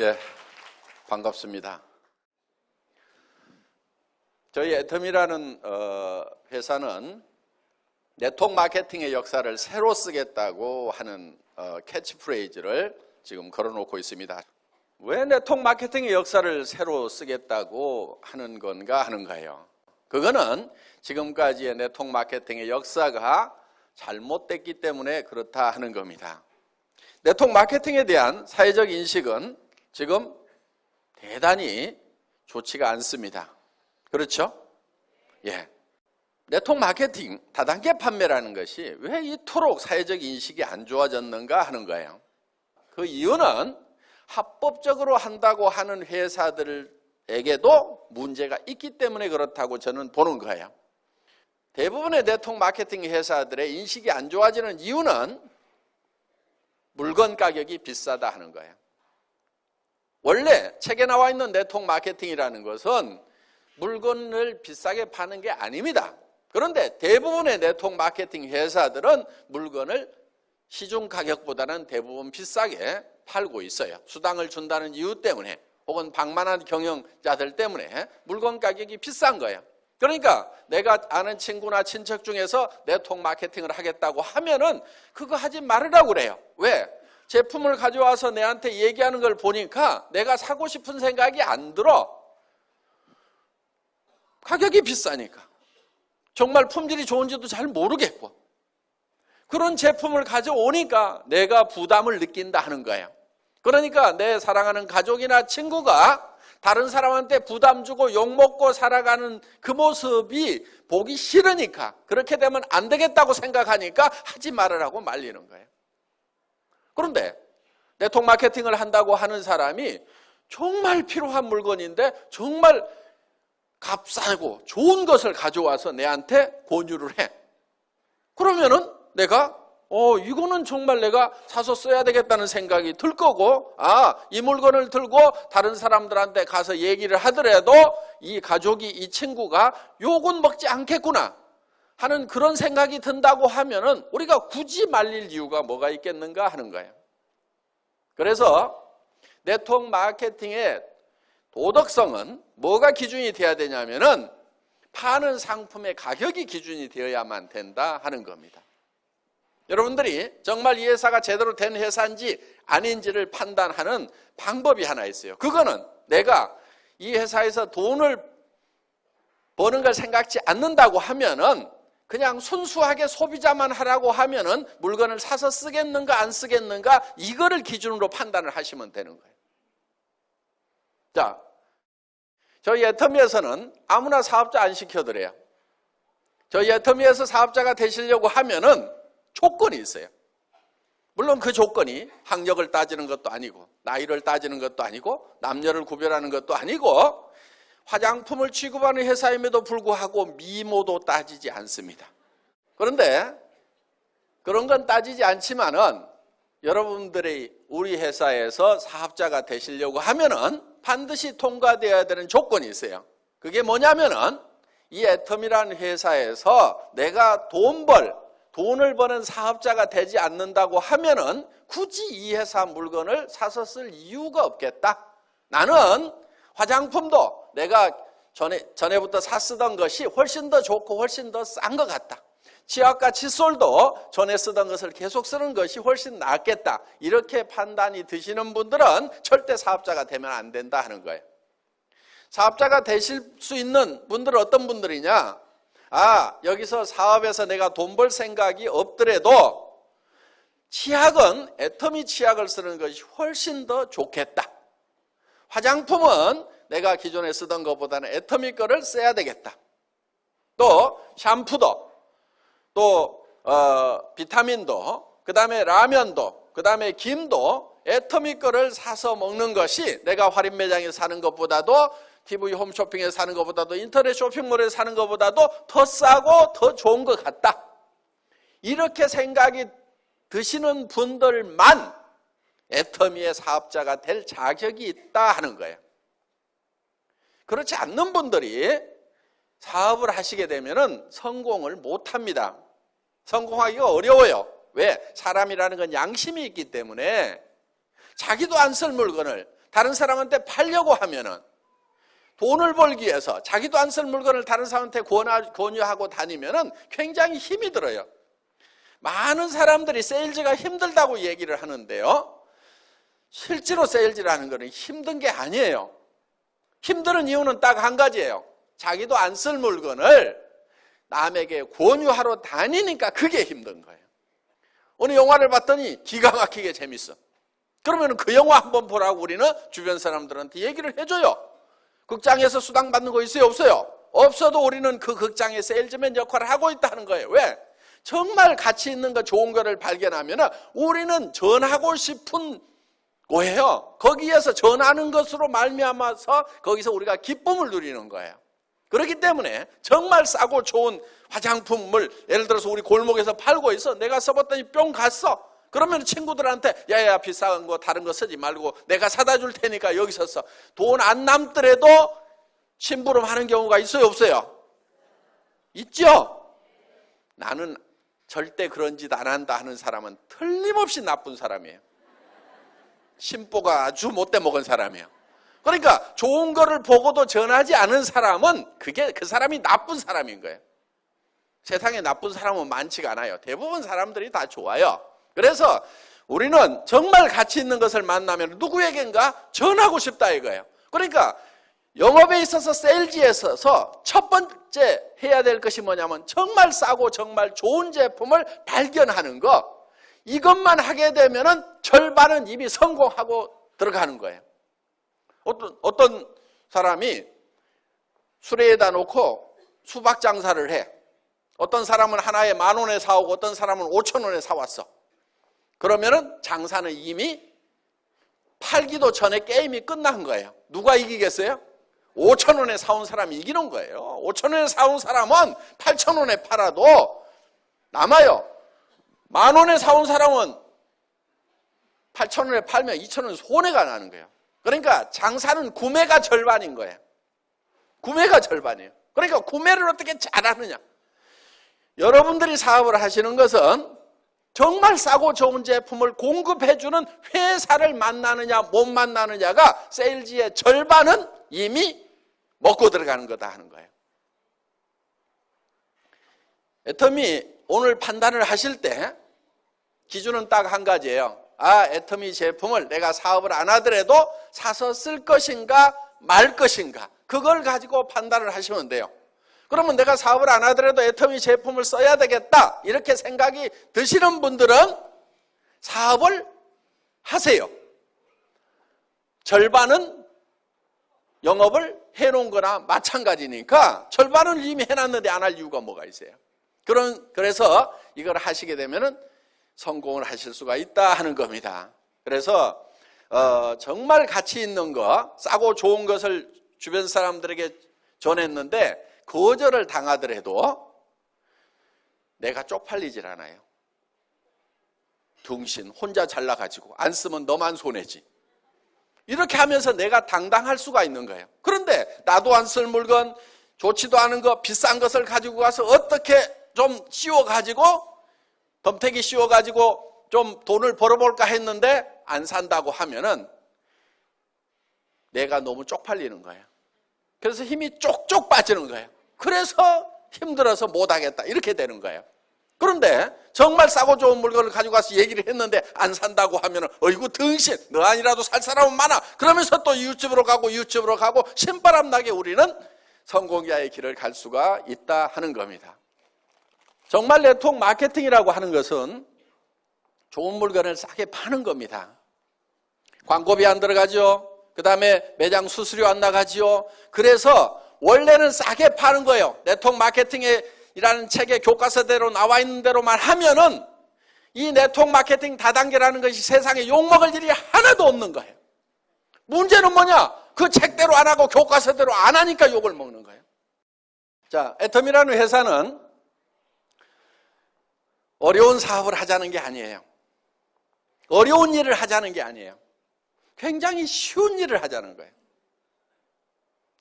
예, 반갑습니다. 저희 애텀이라는 회사는 네트워크 마케팅의 역사를 새로 쓰겠다고 하는 캐치프레이즈를 지금 걸어놓고 있습니다. 왜 네트워크 마케팅의 역사를 새로 쓰겠다고 하는 건가 하는 거예요. 그거는 지금까지의 네트워크 마케팅의 역사가 잘못됐기 때문에 그렇다 하는 겁니다. 네트워크 마케팅에 대한 사회적 인식은 지금 대단히 좋지가 않습니다. 그렇죠? 예. 네트워크 마케팅, 다단계 판매라는 것이 왜 이토록 사회적 인식이 안 좋아졌는가 하는 거예요. 그 이유는 합법적으로 한다고 하는 회사들에게도 문제가 있기 때문에 그렇다고 저는 보는 거예요. 대부분의 네트워크 마케팅 회사들의 인식이 안 좋아지는 이유는 물건 가격이 비싸다 하는 거예요. 원래 책에 나와 있는 네트워크 마케팅이라는 것은 물건을 비싸게 파는 게 아닙니다. 그런데 대부분의 네트워크 마케팅 회사들은 물건을 시중 가격보다는 대부분 비싸게 팔고 있어요. 수당을 준다는 이유 때문에 혹은 방만한 경영자들 때문에 물건 가격이 비싼 거예요. 그러니까 내가 아는 친구나 친척 중에서 네트워크 마케팅을 하겠다고 하면은 그거 하지 말으라고 그래요. 왜? 제품을 가져와서 내한테 얘기하는 걸 보니까 내가 사고 싶은 생각이 안 들어. 가격이 비싸니까. 정말 품질이 좋은지도 잘 모르겠고. 그런 제품을 가져오니까 내가 부담을 느낀다 하는 거예요. 그러니까 내 사랑하는 가족이나 친구가 다른 사람한테 부담 주고 욕먹고 살아가는 그 모습이 보기 싫으니까, 그렇게 되면 안 되겠다고 생각하니까 하지 말으라고 말리는 거예요. 그런데 네트워크 마케팅을 한다고 하는 사람이 정말 필요한 물건인데 정말 값싸고 좋은 것을 가져와서 내한테 권유를 해. 그러면은 내가 이거는 정말 내가 사서 써야 되겠다는 생각이 들 거고, 이 물건을 들고 다른 사람들한테 가서 얘기를 하더라도 이 가족이, 이 친구가 욕은 먹지 않겠구나 하는 그런 생각이 든다고 하면은 우리가 굳이 말릴 이유가 뭐가 있겠는가 하는 거예요. 그래서 네트워크 마케팅의 도덕성은 뭐가 기준이 되어야 되냐면은 파는 상품의 가격이 기준이 되어야만 된다 하는 겁니다. 여러분들이 정말 이 회사가 제대로 된 회사인지 아닌지를 판단하는 방법이 하나 있어요. 그거는 내가 이 회사에서 돈을 버는 걸 생각지 않는다고 하면은 그냥 순수하게 소비자만 하라고 하면은 물건을 사서 쓰겠는가 안 쓰겠는가 이거를 기준으로 판단을 하시면 되는 거예요. 자, 저희 애터미에서는 아무나 사업자 안 시켜드려요. 저희 애터미에서 사업자가 되시려고 하면은 조건이 있어요. 물론 그 조건이 학력을 따지는 것도 아니고 나이를 따지는 것도 아니고 남녀를 구별하는 것도 아니고 화장품을 취급하는 회사임에도 불구하고 미모도 따지지 않습니다. 그런데 그런 건 따지지 않지만은 여러분들이 우리 회사에서 사업자가 되시려고 하면은 반드시 통과되어야 되는 조건이 있어요. 그게 뭐냐면은 이 애텀이라는 회사에서 내가 돈을 버는 사업자가 되지 않는다고 하면은 굳이 이 회사 물건을 사서 쓸 이유가 없겠다. 나는 화장품도 내가 전에부터 쓰던 것이 훨씬 더 좋고 훨씬 더 싼 것 같다. 치약과 칫솔도 전에 쓰던 것을 계속 쓰는 것이 훨씬 낫겠다. 이렇게 판단이 드시는 분들은 절대 사업자가 되면 안 된다 하는 거예요. 사업자가 되실 수 있는 분들은 어떤 분들이냐? 여기서 사업에서 내가 돈 벌 생각이 없더라도 치약은 애터미 치약을 쓰는 것이 훨씬 더 좋겠다. 화장품은 내가 기존에 쓰던 것보다는 애터미 거를 써야 되겠다. 또 샴푸도, 또 비타민도, 그 다음에 라면도, 그 다음에 김도 애터미 거를 사서 먹는 것이 내가 할인 매장에서 사는 것보다도 TV 홈쇼핑에서 사는 것보다도 인터넷 쇼핑몰에서 사는 것보다도 더 싸고 더 좋은 것 같다. 이렇게 생각이 드시는 분들만 애터미의 사업자가 될 자격이 있다 하는 거예요. 그렇지 않는 분들이 사업을 하시게 되면 성공을 못합니다. 성공하기가 어려워요. 왜? 사람이라는 건 양심이 있기 때문에 자기도 안 쓸 물건을 다른 사람한테 팔려고 하면은 돈을 벌기 위해서 자기도 안 쓸 물건을 다른 사람한테 권유하고 다니면은 굉장히 힘이 들어요. 많은 사람들이 세일즈가 힘들다고 얘기를 하는데요. 실제로 세일즈라는 것은 힘든 게 아니에요. 힘든 이유는 딱 한 가지예요. 자기도 안 쓸 물건을 남에게 권유하러 다니니까 그게 힘든 거예요. 어느 영화를 봤더니 기가 막히게 재밌어. 그러면 그 영화 한번 보라고 우리는 주변 사람들한테 얘기를 해줘요. 극장에서 수당 받는 거 있어요? 없어요? 없어도 우리는 그 극장의 세일즈맨 역할을 하고 있다는 거예요. 왜? 정말 가치 있는 거 좋은 거를 발견하면 우리는 전하고 싶은 거예요. 거기에서 전하는 것으로 말미암아서 거기서 우리가 기쁨을 누리는 거예요. 그렇기 때문에 정말 싸고 좋은 화장품을 예를 들어서 우리 골목에서 팔고 있어. 내가 써봤더니 뿅 갔어. 그러면 친구들한테 야야 비싼 거 다른 거 쓰지 말고 내가 사다 줄 테니까 여기서 써. 돈 안 남더라도 심부름하는 경우가 있어요? 없어요? 있죠? 나는 절대 그런 짓 안 한다 하는 사람은 틀림없이 나쁜 사람이에요. 심보가 아주 못돼 먹은 사람이에요. 그러니까 좋은 거를 보고도 전하지 않은 사람은 그 사람이 나쁜 사람인 거예요. 세상에 나쁜 사람은 많지가 않아요. 대부분 사람들이 다 좋아요. 그래서 우리는 정말 가치 있는 것을 만나면 누구에겐가 전하고 싶다 이거예요. 그러니까 영업에 있어서 세일즈에 있어서 첫 번째 해야 될 것이 뭐냐면 정말 싸고 정말 좋은 제품을 발견하는 것. 이것만 하게 되면은 절반은 이미 성공하고 들어가는 거예요. 어떤 사람이 수레에다 놓고 수박 장사를 해. 어떤 사람은 하나에 10,000원에 사오고 어떤 사람은 5,000원에 사왔어. 그러면은 장사는 이미 팔기도 전에 게임이 끝난 거예요. 누가 이기겠어요? 5,000원에 사온 사람이 이기는 거예요. 5,000원에 사온 사람은 8,000원에 팔아도 남아요. 10,000원에 사온 사람은 8,000원에 팔면 2,000원 손해가 나는 거예요. 그러니까 장사는 구매가 절반인 거예요. 구매가 절반이에요. 그러니까 구매를 어떻게 잘하느냐. 여러분들이 사업을 하시는 것은 정말 싸고 좋은 제품을 공급해주는 회사를 만나느냐 못 만나느냐가 세일즈의 절반은 이미 먹고 들어가는 거다 하는 거예요. 애터미 오늘 판단을 하실 때 기준은 딱 한 가지예요. 애터미 제품을 내가 사업을 안 하더라도 사서 쓸 것인가 말 것인가 그걸 가지고 판단을 하시면 돼요. 그러면 내가 사업을 안 하더라도 애터미 제품을 써야 되겠다 이렇게 생각이 드시는 분들은 사업을 하세요. 절반은 영업을 해놓은 거나 마찬가지니까 절반은 이미 해놨는데 안 할 이유가 뭐가 있어요. 그래서 이걸 하시게 되면은 성공을 하실 수가 있다 하는 겁니다. 그래서 정말 가치 있는 거, 싸고 좋은 것을 주변 사람들에게 전했는데 거절을 당하더라도 내가 쪽팔리질 않아요. 둥신 혼자 잘나가지고 안 쓰면 너만 손해지. 이렇게 하면서 내가 당당할 수가 있는 거예요. 그런데 나도 안 쓸 물건, 좋지도 않은 거, 비싼 것을 가지고 가서 어떻게 좀 씌워가지고 덤태기 씌워가지고 좀 돈을 벌어볼까 했는데 안 산다고 하면은 내가 너무 쪽팔리는 거예요. 그래서 힘이 쪽쪽 빠지는 거예요. 그래서 힘들어서 못하겠다 이렇게 되는 거예요. 그런데 정말 싸고 좋은 물건을 가지고 가서 얘기를 했는데 안 산다고 하면은 어이구 등신 너 아니라도 살 사람은 많아. 그러면서 또 이웃집으로 가고 신바람 나게 우리는 성공자의 길을 갈 수가 있다 하는 겁니다. 정말 네트워크 마케팅이라고 하는 것은 좋은 물건을 싸게 파는 겁니다. 광고비 안 들어가죠. 그 다음에 매장 수수료 안 나가지요. 그래서 원래는 싸게 파는 거예요. 네트워크 마케팅이라는 책의 교과서대로 나와 있는 대로만 하면은 이 네트워크 마케팅 다단계라는 것이 세상에 욕먹을 일이 하나도 없는 거예요. 문제는 뭐냐? 그 책대로 안 하고 교과서대로 안 하니까 욕을 먹는 거예요. 자, 애텀이라는 회사는 어려운 사업을 하자는 게 아니에요. 어려운 일을 하자는 게 아니에요. 굉장히 쉬운 일을 하자는 거예요.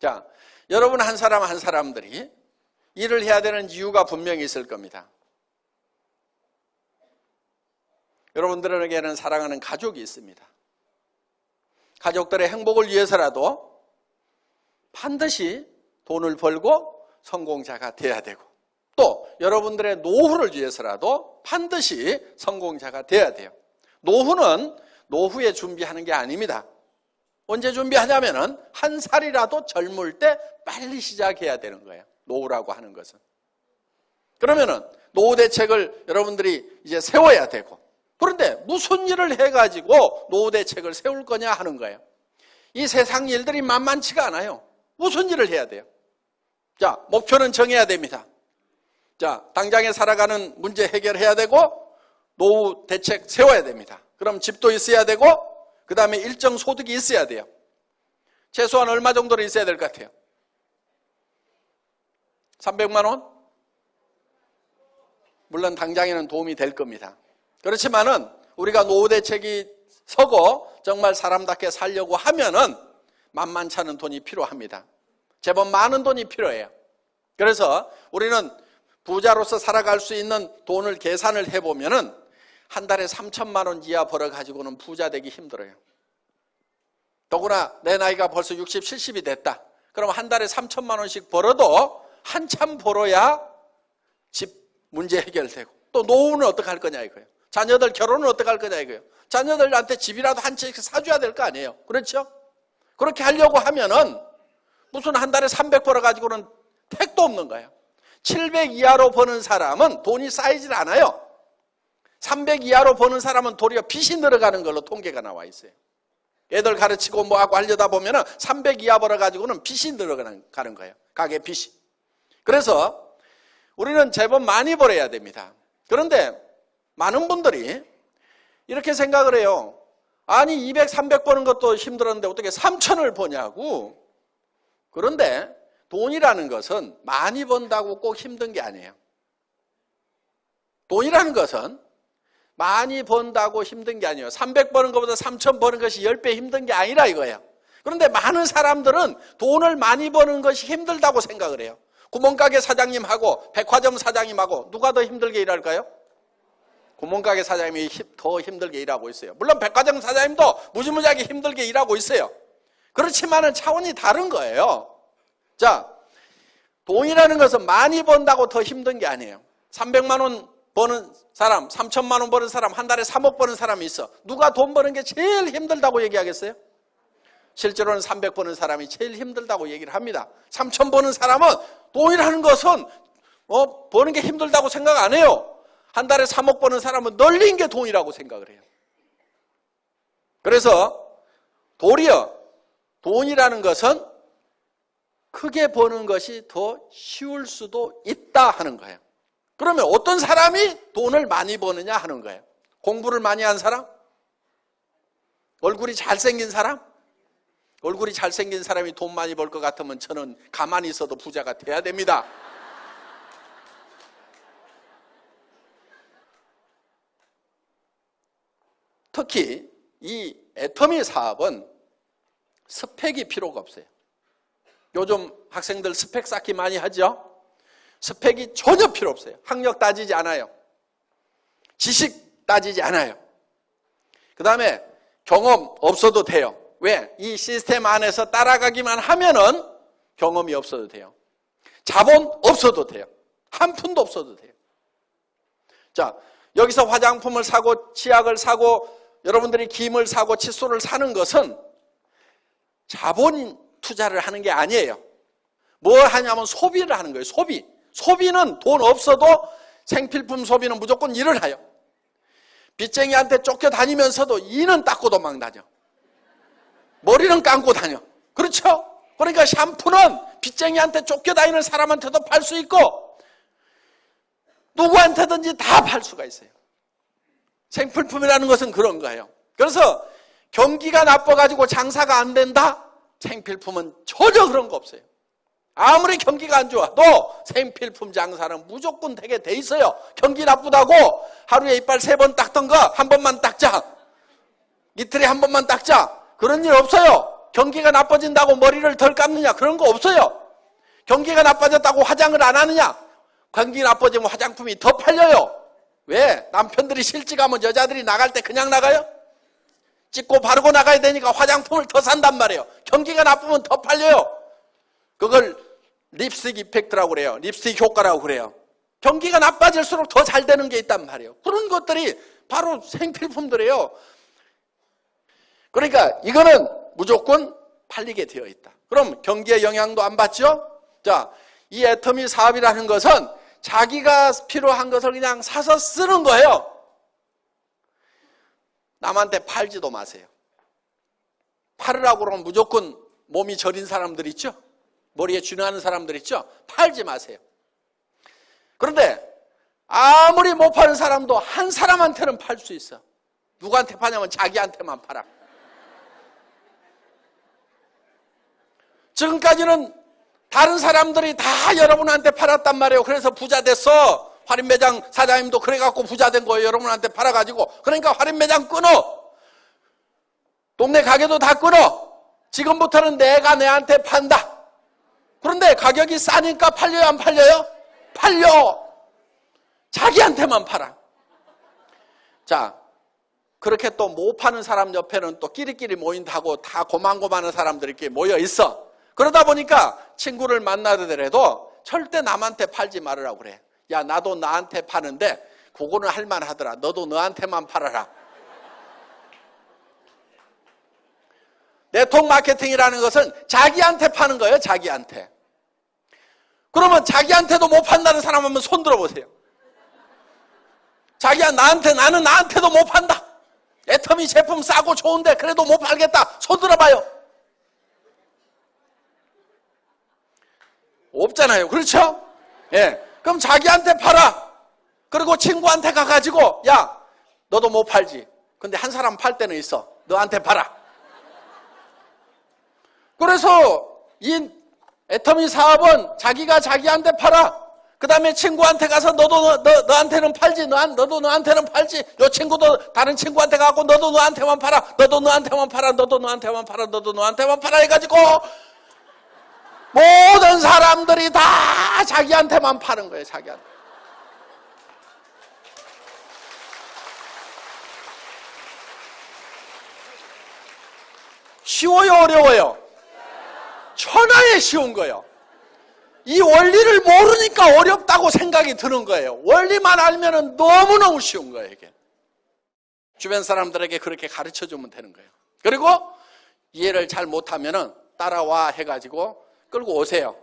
자, 여러분 한 사람 한 사람들이 일을 해야 되는 이유가 분명히 있을 겁니다. 여러분들에게는 사랑하는 가족이 있습니다. 가족들의 행복을 위해서라도 반드시 돈을 벌고 성공자가 돼야 되고, 또 여러분들의 노후를 위해서라도 반드시 성공자가 돼야 돼요. 노후는 노후에 준비하는 게 아닙니다. 언제 준비하냐면은 한 살이라도 젊을 때 빨리 시작해야 되는 거예요. 노후라고 하는 것은. 그러면은 노후 대책을 여러분들이 이제 세워야 되고, 그런데 무슨 일을 해가지고 노후 대책을 세울 거냐 하는 거예요. 이 세상 일들이 만만치가 않아요. 무슨 일을 해야 돼요? 자, 목표는 정해야 됩니다. 자, 당장에 살아가는 문제 해결해야 되고, 노후 대책 세워야 됩니다. 그럼 집도 있어야 되고, 그 다음에 일정 소득이 있어야 돼요. 최소한 얼마 정도는 있어야 될 것 같아요? 300만 원? 물론 당장에는 도움이 될 겁니다. 그렇지만은 우리가 노후 대책이 서고 정말 사람답게 살려고 하면은 만만치 않은 돈이 필요합니다. 제법 많은 돈이 필요해요. 그래서 우리는 부자로서 살아갈 수 있는 돈을 계산을 해보면은 한 달에 3천만 원 이하 벌어가지고는 부자 되기 힘들어요. 더구나 내 나이가 벌써 60, 70이 됐다. 그럼 한 달에 3천만 원씩 벌어도 한참 벌어야 집 문제 해결되고, 또 노후는 어떻게 할 거냐 이거예요. 자녀들 결혼은 어떻게 할 거냐 이거예요. 자녀들한테 집이라도 한 채씩 사줘야 될 거 아니에요. 그렇죠? 그렇게 하려고 하면은 무슨 한 달에 300 벌어가지고는 택도 없는 거예요. 700 이하로 버는 사람은 돈이 쌓이질 않아요. 300 이하로 버는 사람은 도리어 빚이 늘어가는 걸로 통계가 나와 있어요. 애들 가르치고 뭐하고 하려다 보면은 300 이하 벌어가지고는 빚이 늘어가는 거예요. 가계 빚이. 그래서 우리는 제법 많이 벌어야 됩니다. 그런데 많은 분들이 이렇게 생각을 해요. 아니 200, 300 버는 것도 힘들었는데 어떻게 3천을 버냐고. 그런데 돈이라는 것은 많이 번다고 꼭 힘든 게 아니에요. 돈이라는 것은 많이 번다고 힘든 게 아니에요. 300 버는 것보다 3천 버는 것이 10배 힘든 게 아니라 이거예요. 그런데 많은 사람들은 돈을 많이 버는 것이 힘들다고 생각을 해요. 구멍가게 사장님하고 백화점 사장님하고 누가 더 힘들게 일할까요? 구멍가게 사장님이 더 힘들게 일하고 있어요. 물론 백화점 사장님도 무지무지하게 힘들게 일하고 있어요. 그렇지만은 차원이 다른 거예요. 자, 돈이라는 것은 많이 번다고 더 힘든 게 아니에요. 300만 원 버는 사람, 3천만 원 버는 사람, 한 달에 3억 버는 사람이 있어. 누가 돈 버는 게 제일 힘들다고 얘기하겠어요? 실제로는 300 버는 사람이 제일 힘들다고 얘기를 합니다. 3천 버는 사람은 돈이라는 것은 버는 게 힘들다고 생각 안 해요. 한 달에 3억 버는 사람은 널린 게 돈이라고 생각을 해요. 그래서 도리어 돈이라는 것은 크게 버는 것이 더 쉬울 수도 있다 하는 거예요. 그러면 어떤 사람이 돈을 많이 버느냐 하는 거예요. 공부를 많이 한 사람? 얼굴이 잘생긴 사람? 얼굴이 잘생긴 사람이 돈 많이 벌 것 같으면 저는 가만히 있어도 부자가 돼야 됩니다. 특히 이 애터미 사업은 스펙이 필요가 없어요. 요즘 학생들 스펙 쌓기 많이 하죠? 스펙이 전혀 필요 없어요. 학력 따지지 않아요. 지식 따지지 않아요. 그 다음에 경험 없어도 돼요. 왜? 이 시스템 안에서 따라가기만 하면은 경험이 없어도 돼요. 자본 없어도 돼요. 한 푼도 없어도 돼요. 자, 여기서 화장품을 사고 치약을 사고 여러분들이 김을 사고 칫솔을 사는 것은 자본 투자를 하는 게 아니에요. 뭘 하냐면 소비를 하는 거예요. 소비. 소비는 돈 없어도 생필품 소비는 무조건 일을 해요. 빚쟁이한테 쫓겨다니면서도 이는 닦고 도망다녀. 머리는 감고 다녀. 그렇죠? 그러니까 샴푸는 빚쟁이한테 쫓겨다니는 사람한테도 팔 수 있고 누구한테든지 다 팔 수가 있어요. 생필품이라는 것은 그런 거예요. 그래서 경기가 나빠가지고 장사가 안 된다? 생필품은 전혀 그런 거 없어요. 아무리 경기가 안 좋아도 생필품 장사는 무조건 되게 돼 있어요. 경기 나쁘다고 하루에 이빨 3번 닦던 거 한 번만 닦자. 이틀에 한 번만 닦자. 그런 일 없어요. 경기가 나빠진다고 머리를 덜 감느냐? 그런 거 없어요. 경기가 나빠졌다고 화장을 안 하느냐? 경기 나빠지면 화장품이 더 팔려요. 왜? 남편들이 실직하면 여자들이 나갈 때 그냥 나가요? 찍고 바르고 나가야 되니까 화장품을 더 산단 말이에요. 경기가 나쁘면 더 팔려요. 그걸 립스틱 이펙트라고 그래요. 립스틱 효과라고 그래요. 경기가 나빠질수록 더 잘 되는 게 있단 말이에요. 그런 것들이 바로 생필품들이에요. 그러니까 이거는 무조건 팔리게 되어 있다. 그럼 경기에 영향도 안 받죠? 자, 이 애터미 사업이라는 것은 자기가 필요한 것을 그냥 사서 쓰는 거예요. 남한테 팔지도 마세요. 팔으라고 그러면 무조건 몸이 저린 사람들 있죠? 머리에 쥐나는 사람들 있죠? 팔지 마세요. 그런데 아무리 못 파는 사람도 한 사람한테는 팔 수 있어. 누구한테 파냐면 자기한테만 팔아. 지금까지는 다른 사람들이 다 여러분한테 팔았단 말이에요. 그래서 부자 됐어. 할인매장 사장님도 그래갖고 부자 된 거예요. 여러분한테 팔아가지고. 그러니까 할인매장 끊어. 동네 가게도 다 끊어. 지금부터는 내가 내한테 판다. 그런데 가격이 싸니까 팔려요, 안 팔려요? 팔려. 자기한테만 팔아. 자, 그렇게 또 못 파는 사람 옆에는 또 끼리끼리 모인다고 다 고만고만한 사람들이 이렇게 모여 있어. 그러다 보니까 친구를 만나더라도 절대 남한테 팔지 말으라고 그래. 야, 나도 나한테 파는데 그거는 할만하더라. 너도 너한테만 팔아라. 네트워크 마케팅이라는 것은 자기한테 파는 거예요. 자기한테. 그러면 자기한테도 못 판다는 사람 한번 손 들어보세요. 자기야, 나는 나한테도 못 판다. 애터미 제품 싸고 좋은데 그래도 못 팔겠다. 손 들어봐요. 없잖아요. 그렇죠? 예. 그럼 자기한테 팔아. 그리고 친구한테 가가지고, 야, 너도 못 팔지. 근데 한 사람 팔 때는 있어. 너한테 팔아. 그래서 이 애터미 사업은 자기가 자기한테 팔아. 그 다음에 친구한테 가서 너한테는 팔지. 너도 너한테는 팔지. 요 친구도 다른 친구한테 가고 너도 너한테만 팔아. 너도 너한테만 팔아. 너도 너한테만 팔아. 너도 너한테만 팔아 해가지고 모든 사람들이 다 자기한테만 파는 거예요. 자기한테. 쉬워요, 어려워요? 천하에 쉬운 거예요. 이 원리를 모르니까 어렵다고 생각이 드는 거예요. 원리만 알면 너무너무 쉬운 거예요, 이게. 주변 사람들에게 그렇게 가르쳐주면 되는 거예요. 그리고 이해를 잘 못하면 따라와 해가지고 끌고 오세요.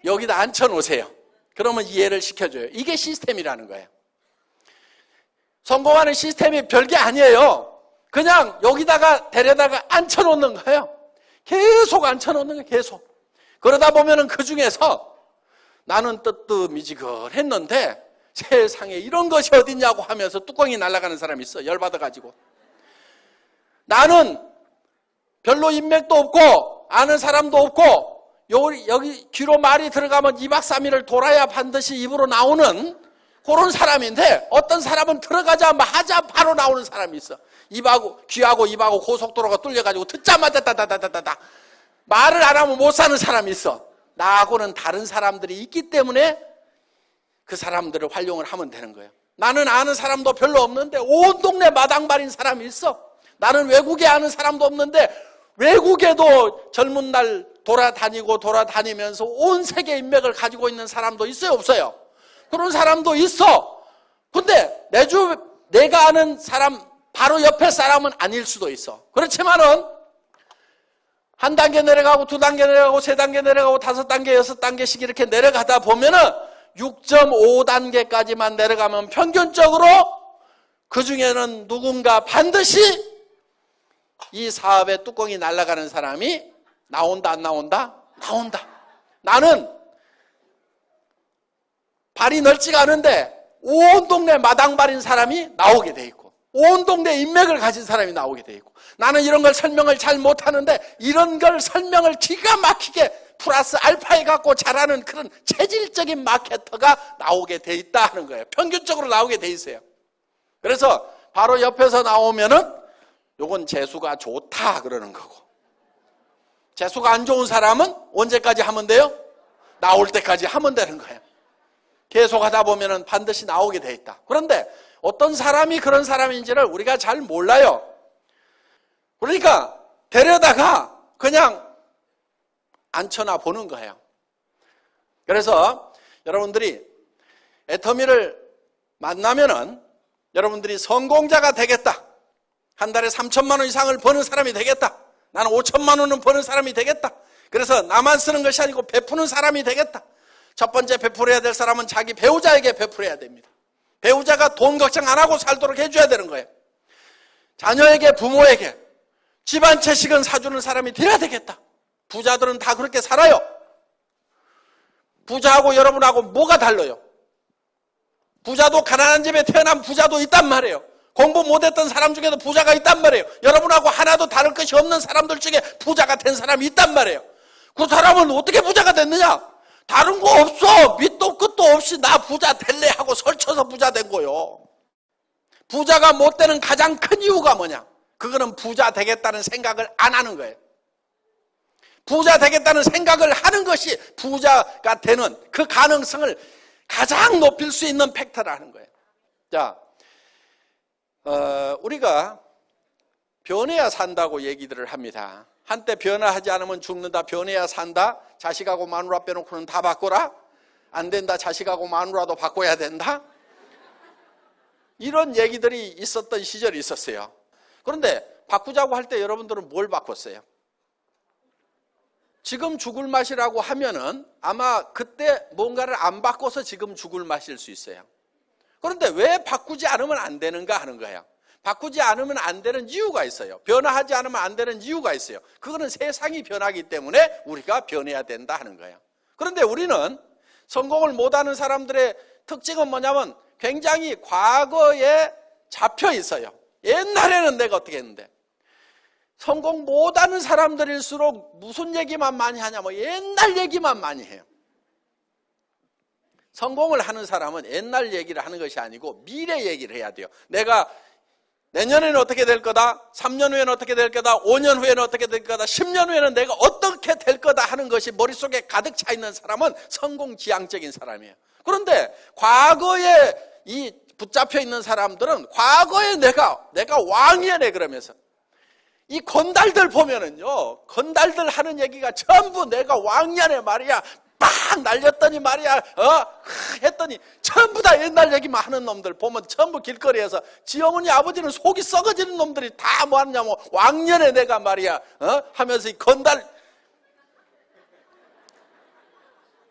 여기다 앉혀놓으세요. 그러면 이해를 시켜줘요. 이게 시스템이라는 거예요. 성공하는 시스템이 별게 아니에요. 그냥 여기다가 데려다가 앉혀놓는 거예요. 계속 앉혀놓는 거예요. 계속. 그러다 보면은 그 중에서 나는 뜨뜻미지근했는데 세상에 이런 것이 어딨냐고 하면서 뚜껑이 날아가는 사람이 있어. 열받아가지고. 나는 별로 인맥도 없고 아는 사람도 없고 여기 귀로 말이 들어가면 2박 3일을 돌아야 반드시 입으로 나오는 그런 사람인데 어떤 사람은 들어가자마자 바로 나오는 사람이 있어. 귀하고 입하고 고속도로가 뚫려가지고 듣자마자 다다다다다 말을 안 하면 못 사는 사람이 있어. 나하고는 다른 사람들이 있기 때문에 그 사람들을 활용을 하면 되는 거예요. 나는 아는 사람도 별로 없는데 온 동네 마당발인 사람이 있어. 나는 외국에 아는 사람도 없는데 외국에도 젊은 날 돌아다니면서 온 세계 인맥을 가지고 있는 사람도 있어요, 없어요? 그런 사람도 있어. 근데 내가 아는 사람 바로 옆에 사람은 아닐 수도 있어. 그렇지만은 한 단계 내려가고 두 단계 내려가고 세 단계 내려가고 다섯 단계 여섯 단계씩 이렇게 내려가다 보면은 6.5단계까지만 내려가면 평균적으로 그 중에는 누군가 반드시 이 사업의 뚜껑이 날아가는 사람이 나온다, 안 나온다? 나온다. 나는 발이 넓지가 않은데 온 동네 마당발인 사람이 나오게 돼 있고 온 동네 인맥을 가진 사람이 나오게 돼 있고 나는 이런 걸 설명을 잘 못하는데 이런 걸 설명을 기가 막히게 플러스 알파에 갖고 잘하는 그런 체질적인 마케터가 나오게 돼 있다 하는 거예요. 평균적으로 나오게 돼 있어요. 그래서 바로 옆에서 나오면은 요건 재수가 좋다 그러는 거고 재수가 안 좋은 사람은 언제까지 하면 돼요? 나올 때까지 하면 되는 거예요. 계속 하다 보면은 반드시 나오게 돼 있다. 그런데 어떤 사람이 그런 사람인지를 우리가 잘 몰라요. 그러니까 데려다가 그냥 앉혀놔 보는 거예요. 그래서 여러분들이 애터미를 만나면은 여러분들이 성공자가 되겠다. 한 달에 3천만 원 이상을 버는 사람이 되겠다. 나는 5천만 원은 버는 사람이 되겠다. 그래서 나만 쓰는 것이 아니고 베푸는 사람이 되겠다. 첫 번째 베풀어야 될 사람은 자기 배우자에게 베풀어야 됩니다. 배우자가 돈 걱정 안 하고 살도록 해줘야 되는 거예요. 자녀에게, 부모에게 집안 채식은 사주는 사람이 돼야 되겠다. 부자들은 다 그렇게 살아요. 부자하고 여러분하고 뭐가 달라요? 부자도 가난한 집에 태어난 부자도 있단 말이에요. 공부 못했던 사람 중에도 부자가 있단 말이에요. 여러분하고 하나도 다를 것이 없는 사람들 중에 부자가 된 사람이 있단 말이에요. 그 사람은 어떻게 부자가 됐느냐? 다른 거 없어. 밑도 끝도 없이 나 부자 될래 하고 설쳐서 부자 된 거요. 부자가 못 되는 가장 큰 이유가 뭐냐? 그거는 부자 되겠다는 생각을 안 하는 거예요. 부자 되겠다는 생각을 하는 것이 부자가 되는 그 가능성을 가장 높일 수 있는 팩터라는 거예요. 자, 우리가 변해야 산다고 얘기들을 합니다. 한때 변화하지 않으면 죽는다, 변해야 산다, 자식하고 마누라 빼놓고는 다 바꿔라, 안 된다, 자식하고 마누라도 바꿔야 된다, 이런 얘기들이 있었던 시절이 있었어요. 그런데 바꾸자고 할 때 여러분들은 뭘 바꿨어요? 지금 죽을 맛이라고 하면은 아마 그때 뭔가를 안 바꿔서 지금 죽을 맛일 수 있어요. 그런데 왜 바꾸지 않으면 안 되는가 하는 거예요. 바꾸지 않으면 안 되는 이유가 있어요. 변화하지 않으면 안 되는 이유가 있어요. 그거는 세상이 변하기 때문에 우리가 변해야 된다 하는 거예요. 그런데 우리는 성공을 못하는 사람들의 특징은 뭐냐면 굉장히 과거에 잡혀 있어요. 옛날에는 내가 어떻게 했는데, 성공 못하는 사람들일수록 무슨 얘기만 많이 하냐면 옛날 얘기만 많이 해요. 성공을 하는 사람은 옛날 얘기를 하는 것이 아니고 미래 얘기를 해야 돼요. 내가 내년에는 어떻게 될 거다, 3년 후에는 어떻게 될 거다, 5년 후에는 어떻게 될 거다, 10년 후에는 내가 어떻게 될 거다 하는 것이 머릿속에 가득 차 있는 사람은 성공지향적인 사람이에요. 그런데 과거에 이 붙잡혀 있는 사람들은 과거에 내가 왕이네 그러면서 이 건달들 보면은요, 건달들 하는 얘기가 전부 내가 왕년에 말이야, 빡 날렸더니 말이야, 했더니 전부 다 옛날 얘기만 하는 놈들 보면 전부 길거리에서 지 어머니 아버지는 속이 썩어지는 놈들이 다 뭐 하느냐면 왕년에 내가 말이야, 하면서 이 건달,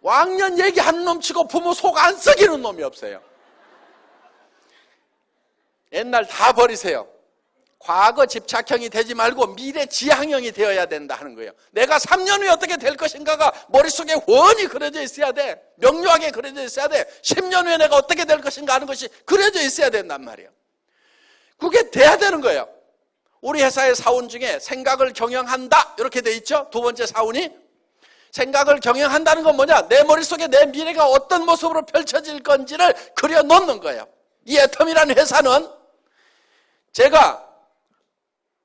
왕년 얘기하는 놈 치고 부모 속 안 썩이는 놈이 없어요. 옛날 다 버리세요. 과거 집착형이 되지 말고 미래 지향형이 되어야 된다 하는 거예요. 내가 3년 후에 어떻게 될 것인가가 머릿속에 훤히 그려져 있어야 돼. 명료하게 그려져 있어야 돼. 10년 후에 내가 어떻게 될 것인가 하는 것이 그려져 있어야 된단 말이에요. 그게 돼야 되는 거예요. 우리 회사의 사원 중에 생각을 경영한다 이렇게 돼 있죠. 두 번째 사원이 생각을 경영한다는 건 뭐냐? 내 머릿속에 내 미래가 어떤 모습으로 펼쳐질 건지를 그려놓는 거예요. 이 애텀이라는 회사는 제가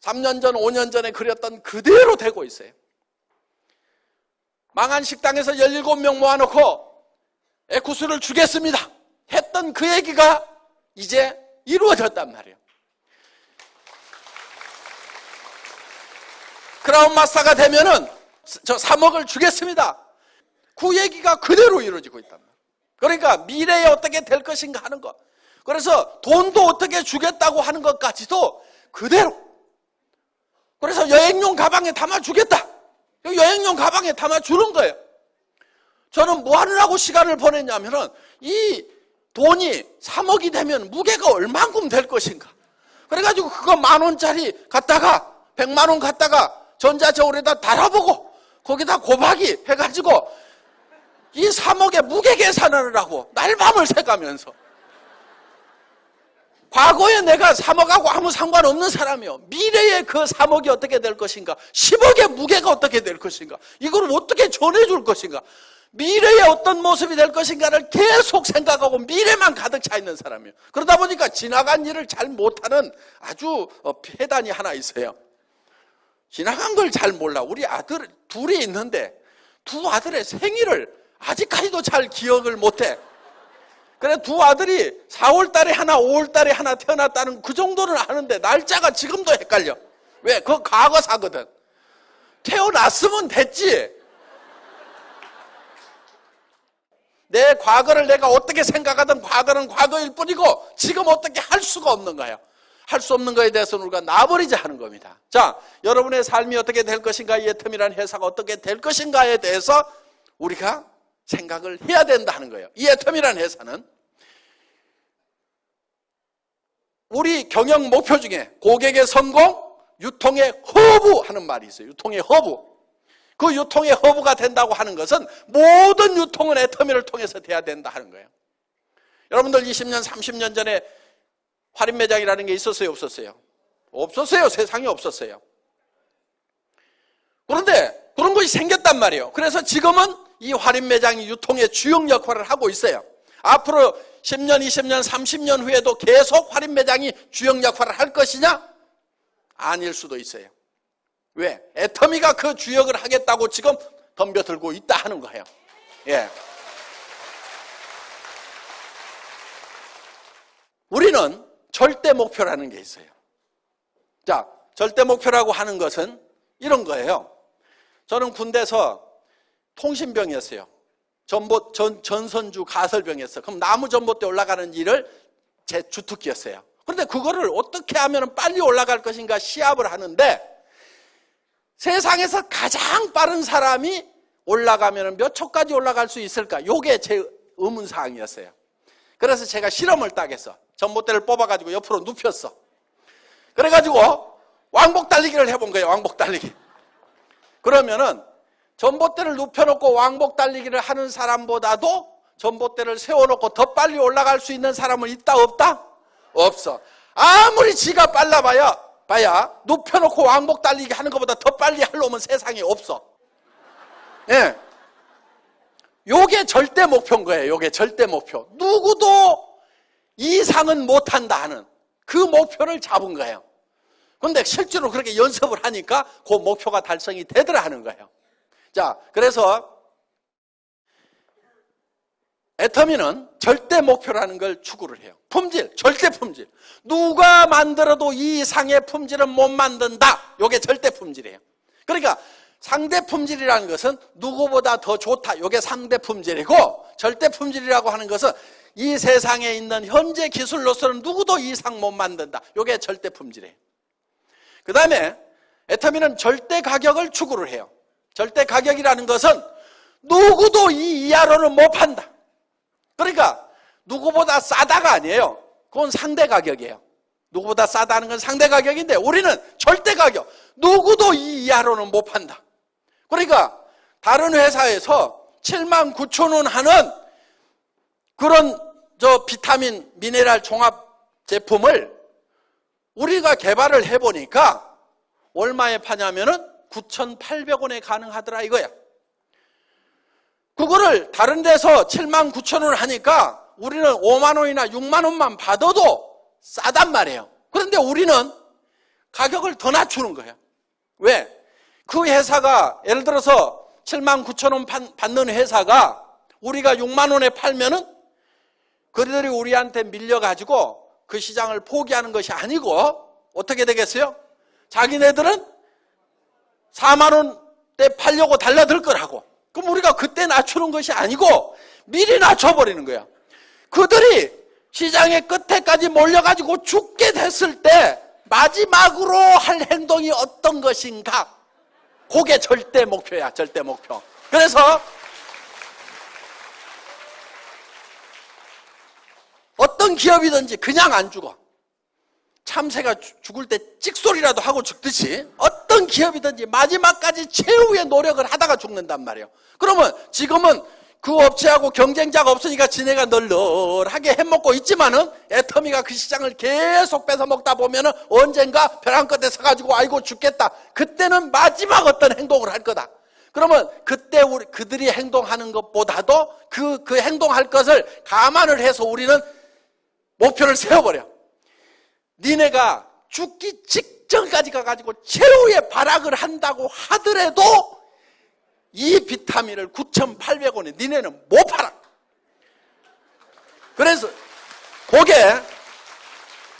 3년 전, 5년 전에 그렸던 그대로 되고 있어요. 망한 식당에서 17명 모아놓고 에쿠스를 주겠습니다 했던 그 얘기가 이제 이루어졌단 말이에요. 크라운 마스터가 되면은 저 3억을 주겠습니다. 그 얘기가 그대로 이루어지고 있단 말이에요. 그러니까 미래에 어떻게 될 것인가 하는 것. 그래서 돈도 어떻게 주겠다고 하는 것까지도 그대로. 그래서 여행용 가방에 담아주겠다. 여행용 가방에 담아주는 거예요. 저는 뭐 하느라고 시간을 보냈냐면은 이 돈이 3억이 되면 무게가 얼만큼 될 것인가. 그래가지고 그거 10,000원짜리 갖다가 100만 원 갖다가 전자저울에다 달아보고 거기다 곱하기 해가지고 이 3억의 무게 계산을 하고 날밤을 새가면서 과거에 내가 3억하고 아무 상관없는 사람이요. 미래에 그 3억이 어떻게 될 것인가, 10억의 무게가 어떻게 될 것인가, 이걸 어떻게 전해줄 것인가, 미래에 어떤 모습이 될 것인가를 계속 생각하고 미래만 가득 차 있는 사람이에요. 그러다 보니까 지나간 일을 잘 못하는 아주 폐단이 하나 있어요. 지나간 걸 잘 몰라. 우리 아들 둘이 있는데 두 아들의 생일을 아직까지도 잘 기억을 못해. 그래 두 아들이 4월 달에 하나 5월 달에 하나 태어났다는 그 정도는 아는데 날짜가 지금도 헷갈려. 왜? 그거 과거사거든. 태어났으면 됐지. 내 과거를 내가 어떻게 생각하든 과거는 과거일 뿐이고 지금 어떻게 할 수가 없는 거예요. 할 수 없는 거에 대해서는 우리가 놔버리자 하는 겁니다. 자, 여러분의 삶이 어떻게 될 것인가, 이 애텀이라는 회사가 어떻게 될 것인가에 대해서 우리가 생각을 해야 된다 하는 거예요. 이 애텀이라는 회사는 우리 경영 목표 중에 고객의 성공, 유통의 허브 하는 말이 있어요. 유통의 허브. 그 유통의 허브가 된다고 하는 것은 모든 유통은 애터미를 통해서 돼야 된다 하는 거예요. 여러분들 20년, 30년 전에 할인 매장이라는 게 있었어요, 없었어요? 없었어요. 세상에 없었어요. 그런데 그런 것이 생겼단 말이에요. 그래서 지금은 이 할인 매장이 유통의 주역 역할을 하고 있어요. 앞으로 10년, 20년, 30년 후에도 계속 할인 매장이 주역 역할을 할 것이냐? 아닐 수도 있어요. 왜? 애터미가 그 주역을 하겠다고 지금 덤벼들고 있다 하는 거예요. 예. 우리는 절대 목표라는 게 있어요. 자, 절대 목표라고 하는 것은 이런 거예요. 저는 군대에서 통신병이었어요. 전선주 가설병이었어요. 그럼 나무 전봇대 올라가는 일을 제 주특기였어요. 그런데 그거를 어떻게 하면 빨리 올라갈 것인가 시합을 하는데 세상에서 가장 빠른 사람이 올라가면 몇 초까지 올라갈 수 있을까? 이게 제 의문사항이었어요. 그래서 제가 실험을 딱 했어. 전봇대를 뽑아가지고 옆으로 눕혔어. 그래가지고 왕복 달리기를 해본 거예요. 왕복 달리기. 그러면은 전봇대를 눕혀놓고 왕복 달리기를 하는 사람보다도 전봇대를 세워놓고 더 빨리 올라갈 수 있는 사람은 있다 없다? 없어. 아무리 지가 빨라봐야 눕혀놓고 왕복 달리기 하는 것보다 더 빨리 할 놈은 세상에 없어. 예. 요게 절대 목표인 거예요. 요게 절대 목표. 누구도 이상은 못한다 하는 그 목표를 잡은 거예요. 그런데 실제로 그렇게 연습을 하니까 그 목표가 달성이 되더라 하는 거예요. 자, 그래서 애터미는 절대 목표라는 걸 추구를 해요. 품질, 절대 품질. 누가 만들어도 이 이상의 품질은 못 만든다. 이게 절대 품질이에요. 그러니까 상대 품질이라는 것은 누구보다 더 좋다. 이게 상대 품질이고, 절대 품질이라고 하는 것은 이 세상에 있는 현재 기술로서는 누구도 이상 못 만든다. 이게 절대 품질이에요. 그 다음에 애터미는 절대 가격을 추구를 해요. 절대 가격이라는 것은 누구도 이 이하로는 못 판다. 그러니까 누구보다 싸다가 아니에요. 그건 상대 가격이에요. 누구보다 싸다는 건 상대 가격인데 우리는 절대 가격. 누구도 이 이하로는 못 판다. 그러니까 다른 회사에서 79,000원 하는 그런 비타민, 미네랄 종합 제품을 우리가 개발을 해보니까 얼마에 파냐면은 9,800원에 가능하더라 이거야. 그거를 다른 데서 79,000원을 하니까 우리는 5만 원이나 6만 원만 받아도 싸단 말이에요. 그런데 우리는 가격을 더 낮추는 거예요. 왜? 그 회사가 예를 들어서 79,000원 받는 회사가 우리가 6만 원에 팔면은 그들이 우리한테 밀려가지고 그 시장을 포기하는 것이 아니고 어떻게 되겠어요? 자기네들은 4만 원대 팔려고 달라들 거라고. 그럼 우리가 그때 낮추는 것이 아니고 미리 낮춰버리는 거야. 그들이 시장의 끝에까지 몰려가지고 죽게 됐을 때 마지막으로 할 행동이 어떤 것인가? 그게 절대 목표야, 절대 목표. 그래서 어떤 기업이든지 그냥 안 죽어. 참새가 죽을 때 찍소리라도 하고 죽듯이 어떤 기업이든지 마지막까지 최후의 노력을 하다가 죽는단 말이에요. 그러면 지금은 그 업체하고 경쟁자가 없으니까 지네가 널널하게 해먹고 있지만은 애터미가 그 시장을 계속 뺏어 먹다 보면은 언젠가 벼랑 끝에 서가지고 아이고 죽겠다. 그때는 마지막 어떤 행동을 할 거다. 그러면 그때 그들이 행동하는 것보다도 그 행동할 것을 감안을 해서 우리는 목표를 세워버려. 니네가 죽기 직전까지 가가지고 최후의 발악을 한다고 하더라도 이 비타민을 9,800원에 니네는 못 팔아. 그래서 그게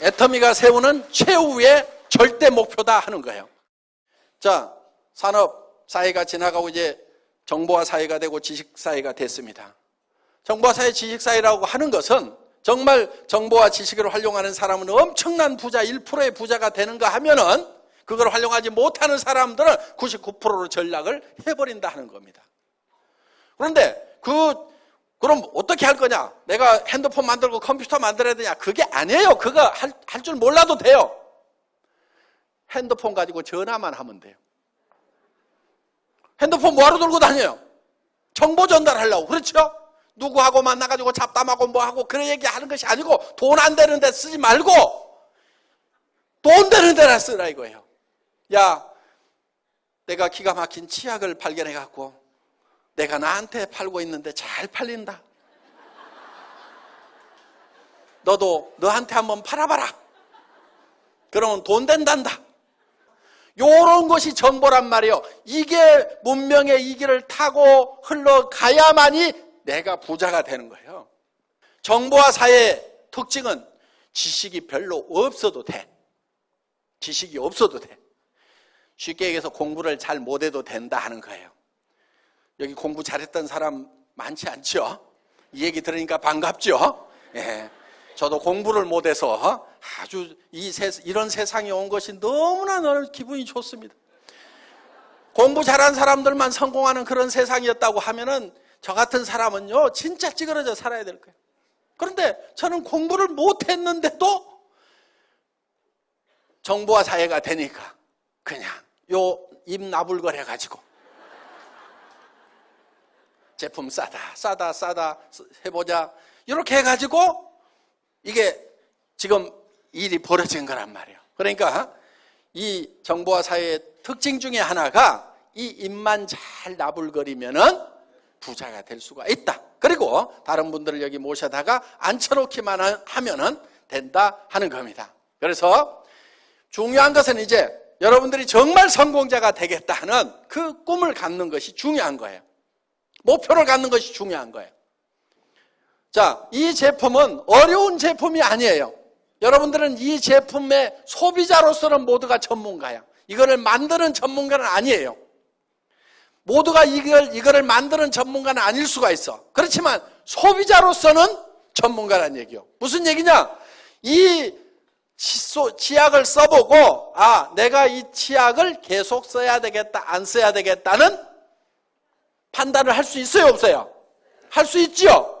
애터미가 세우는 최후의 절대 목표다 하는 거예요. 자, 산업 사회가 지나가고 이제 정보화 사회가 되고 지식 사회가 됐습니다. 정보화 사회, 지식 사회라고 하는 것은 정말 정보와 지식을 활용하는 사람은 엄청난 부자, 1%의 부자가 되는가 하면은 그걸 활용하지 못하는 사람들은 99%로 전락을 해버린다 하는 겁니다. 그런데 그럼 어떻게 할 거냐? 내가 핸드폰 만들고 컴퓨터 만들어야 되냐? 그게 아니에요. 그거 할 줄 몰라도 돼요. 핸드폰 가지고 전화만 하면 돼요. 핸드폰 뭐하러 들고 다녀요? 정보 전달하려고. 그렇죠? 누구하고 만나가지고 잡담하고 뭐하고 그런 얘기하는 것이 아니고 돈 안 되는 데 쓰지 말고 돈 되는 데나 쓰라 이거예요. 야, 내가 기가 막힌 치약을 발견해갖고 내가 나한테 팔고 있는데 잘 팔린다. 너도 너한테 한번 팔아봐라. 그러면 돈 된단다. 요런 것이 정보란 말이에요. 이게 문명의 이 길을 타고 흘러가야만이 내가 부자가 되는 거예요. 정보화 사회의 특징은 지식이 별로 없어도 돼. 지식이 없어도 돼. 쉽게 얘기해서 공부를 잘 못해도 된다 하는 거예요. 여기 공부 잘했던 사람 많지 않죠? 이 얘기 들으니까 반갑죠? 예. 저도 공부를 못해서 아주 이런 세상에 온 것이 너무나 기분이 좋습니다. 공부 잘한 사람들만 성공하는 그런 세상이었다고 하면은 저 같은 사람은요, 진짜 찌그러져 살아야 될 거예요. 그런데 저는 공부를 못했는데도 정보화 사회가 되니까 그냥 입 나불거려가지고 제품 싸다 해보자 이렇게 해가지고 이게 지금 일이 벌어진 거란 말이에요. 그러니까 이 정보화 사회의 특징 중에 하나가 이 입만 잘 나불거리면은 부자가 될 수가 있다. 그리고 다른 분들을 여기 모셔다가 앉혀놓기만 하면은 된다 하는 겁니다. 그래서 중요한 것은 이제 여러분들이 정말 성공자가 되겠다 하는 그 꿈을 갖는 것이 중요한 거예요. 목표를 갖는 것이 중요한 거예요. 자, 이 제품은 어려운 제품이 아니에요. 여러분들은 이 제품의 소비자로서는 모두가 전문가야. 이거를 만드는 전문가는 아니에요. 모두가 이거를 만드는 전문가는 아닐 수가 있어. 그렇지만 소비자로서는 전문가라는 얘기요. 무슨 얘기냐? 이 치약을 써보고 내가 이 치약을 계속 써야 되겠다, 안 써야 되겠다는 판단을 할 수 있어요, 없어요? 할 수 있죠.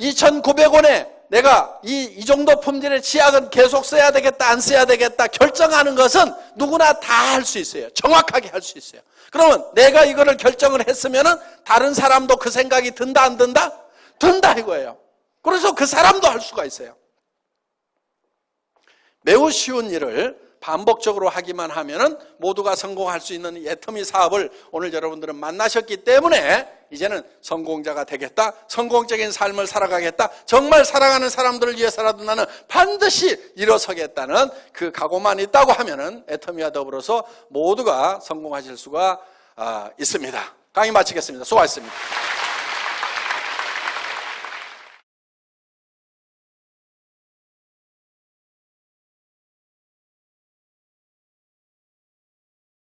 2,900원에 내가 이 정도 품질의 치약은 계속 써야 되겠다, 안 써야 되겠다 결정하는 것은 누구나 다 할 수 있어요. 정확하게 할 수 있어요. 그러면 내가 이거를 결정을 했으면은 다른 사람도 그 생각이 든다, 안 든다? 든다 이거예요. 그래서 그 사람도 할 수가 있어요. 매우 쉬운 일을 반복적으로 하기만 하면은 모두가 성공할 수 있는 애터미 사업을 오늘 여러분들은 만나셨기 때문에 이제는 성공자가 되겠다, 성공적인 삶을 살아가겠다, 정말 사랑하는 사람들을 위해서라도 나는 반드시 일어서겠다는 그 각오만 있다고 하면은 애터미와 더불어서 모두가 성공하실 수가 있습니다. 강의 마치겠습니다. 수고하셨습니다.